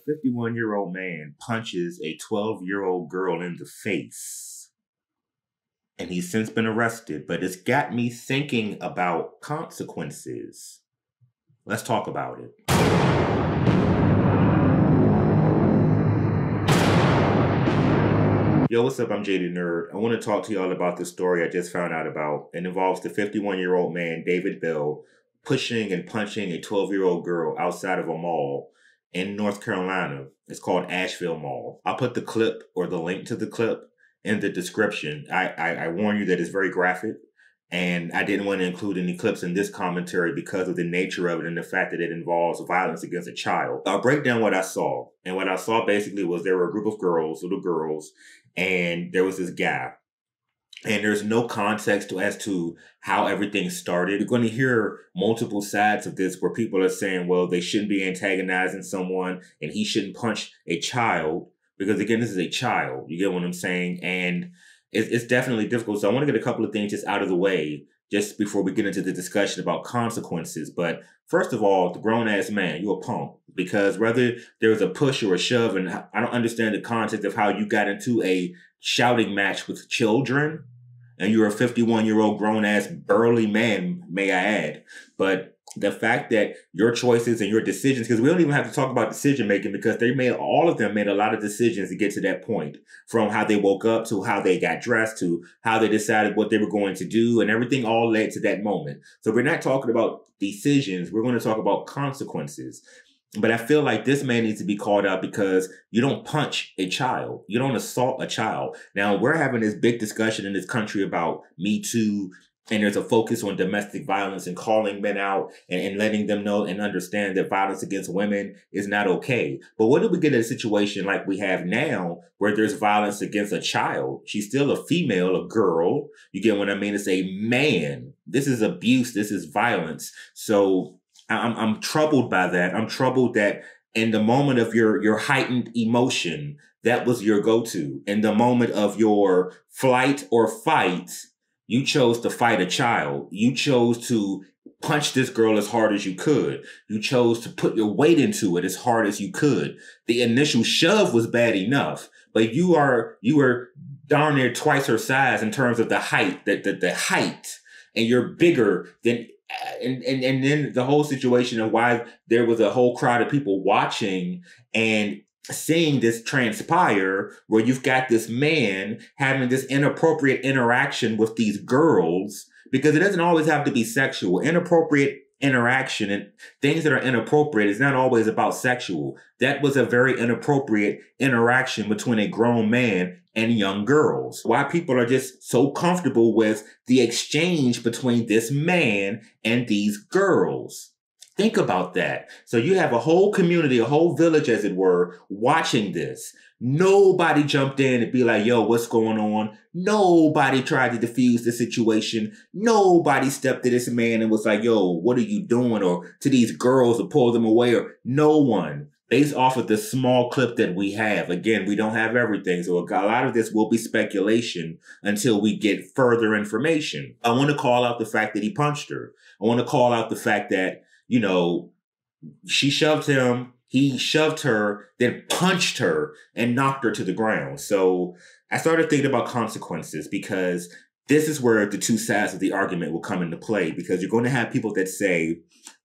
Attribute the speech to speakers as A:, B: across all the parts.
A: 51-year-old man punches a 12-year-old girl in the face. And he's since been arrested, but it's got me thinking about consequences. Let's talk about it. Yo, what's up? I'm Jaded Nerd. I want to talk to y'all about this story I just found out about. It involves the 51-year-old man, David Bell, pushing and punching a 12-year-old girl outside of a mall in North Carolina. It's called Asheville Mall. I'll put the clip or the link to the clip in the description. I warn you that it's very graphic, and I didn't want to include any clips in this commentary because of the nature of it and the fact that it involves violence against a child. I'll break down what I saw. And what I saw basically was there were a group of girls, little girls, and there was this guy. And there's no context as to how everything started. You're going to hear multiple sides of this where people are saying, well, they shouldn't be antagonizing someone and he shouldn't punch a child because, again, this is a child. You get what I'm saying? And it's definitely difficult. So I want to get a couple of things just out of the way just before we get into the discussion about consequences. But first of all, the grown-ass man, you a punk. Because whether there was a push or a shove, and I don't understand the context of how you got into a shouting match with children, and you're a 51-year-old grown-ass burly man, may I add. But the fact that your choices and your decisions, because we don't even have to talk about decision-making because all of them made a lot of decisions to get to that point, from how they woke up to how they got dressed to how they decided what they were going to do, and everything all led to that moment. So we're not talking about decisions. We're going to talk about consequences. But I feel like this man needs to be called out because you don't punch a child. You don't assault a child. Now, we're having this big discussion in this country about Me Too, and there's a focus on domestic violence and calling men out and letting them know and understand that violence against women is not okay. But what if we get in a situation like we have now where there's violence against a child? She's still a female, a girl. You get what I mean? It's a man. This is abuse. This is violence. So I'm troubled by that. I'm troubled that in the moment of your heightened emotion, that was your go-to. In the moment of your flight or fight, you chose to fight a child. You chose to punch this girl as hard as you could. You chose to put your weight into it as hard as you could. The initial shove was bad enough, but you were darn near twice her size in terms of the height, the height, and you're bigger than. And then the whole situation of why there was a whole crowd of people watching and seeing this transpire, where you've got this man having this inappropriate interaction with these girls, because it doesn't always have to be sexual. Inappropriate interaction and things that are inappropriate is not always about sexual. That was a very inappropriate interaction between a grown man and young girls. Why people are just so comfortable with the exchange between this man and these girls. Think about that. So you have a whole community, a whole village, as it were, watching this. Nobody jumped in and be like, yo, what's going on? Nobody tried to defuse the situation. Nobody stepped to this man and was like, yo, what are you doing? Or to these girls to pull them away, or no one. Based off of the small clip that we have. Again, we don't have everything. So a lot of this will be speculation until we get further information. I want to call out the fact that he punched her. I want to call out the fact that, you know, she shoved him, he shoved her, then punched her and knocked her to the ground. So I started thinking about consequences, because this is where the two sides of the argument will come into play, because you're going to have people that say,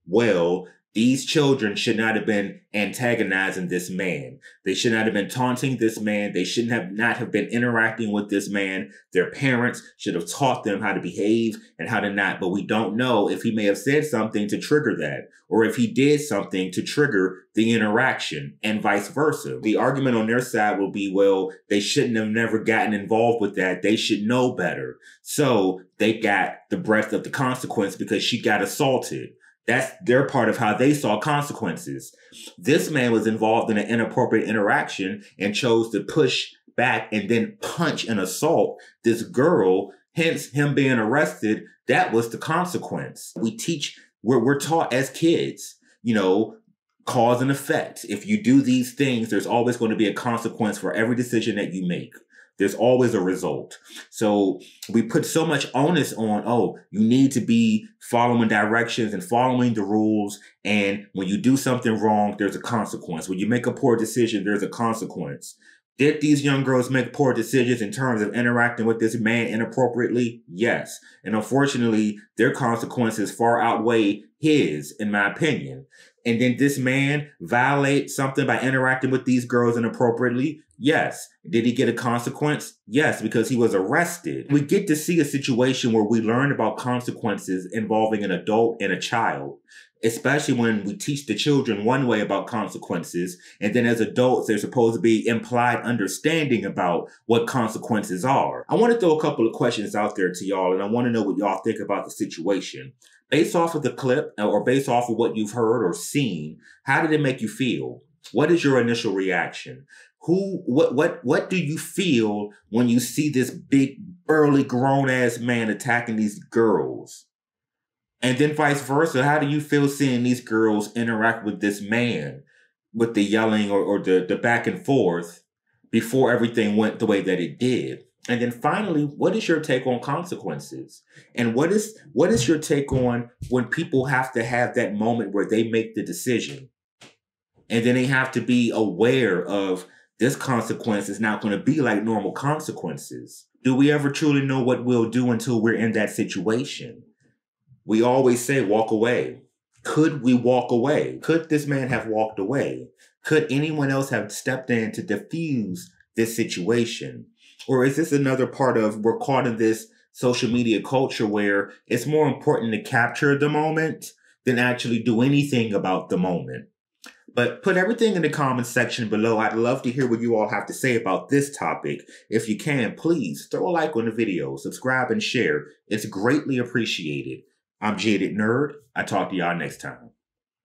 A: well, these children should not have been antagonizing this man. They should not have been taunting this man. They shouldn't not have been interacting with this man. Their parents should have taught them how to behave and how to not. But we don't know if he may have said something to trigger that, or if he did something to trigger the interaction, and vice versa. The argument on their side will be, well, they shouldn't have never gotten involved with that. They should know better. So they got the breadth of the consequence because she got assaulted. That's their part of how they saw consequences. This man was involved in an inappropriate interaction and chose to push back and then punch and assault this girl, hence him being arrested. That was the consequence. We're taught as kids, you know, cause and effect. If you do these things, there's always going to be a consequence for every decision that you make. There's always a result. So we put so much onus on, oh, you need to be following directions and following the rules. And when you do something wrong, there's a consequence. When you make a poor decision, there's a consequence. Did these young girls make poor decisions in terms of interacting with this man inappropriately? Yes. And unfortunately, their consequences far outweigh his, in my opinion. And then this man violate something by interacting with these girls inappropriately? Yes. Did he get a consequence? Yes, because he was arrested. We get to see a situation where we learn about consequences involving an adult and a child, especially when we teach the children one way about consequences, and then as adults, there's supposed to be implied understanding about what consequences are. I want to throw a couple of questions out there to y'all, and I want to know what y'all think about the situation. Based off of the clip or based off of what you've heard or seen, how did it make you feel? What is your initial reaction? What do you feel when you see this big, burly, grown-ass man attacking these girls? And then vice versa, how do you feel seeing these girls interact with this man with the yelling or the back and forth before everything went the way that it did? And then finally, what is your take on consequences? And what is your take on when people have to have that moment where they make the decision and then they have to be aware of this consequence is not going to be like normal consequences? Do we ever truly know what we'll do until we're in that situation? We always say walk away. Could we walk away? Could this man have walked away? Could anyone else have stepped in to diffuse this situation? Or is this another part of, we're caught in this social media culture where it's more important to capture the moment than actually do anything about the moment? But put everything in the comment section below. I'd love to hear what you all have to say about this topic. If you can, please throw a like on the video, subscribe and share. It's greatly appreciated. I'm Jaded Nerd. I'll talk to y'all next time.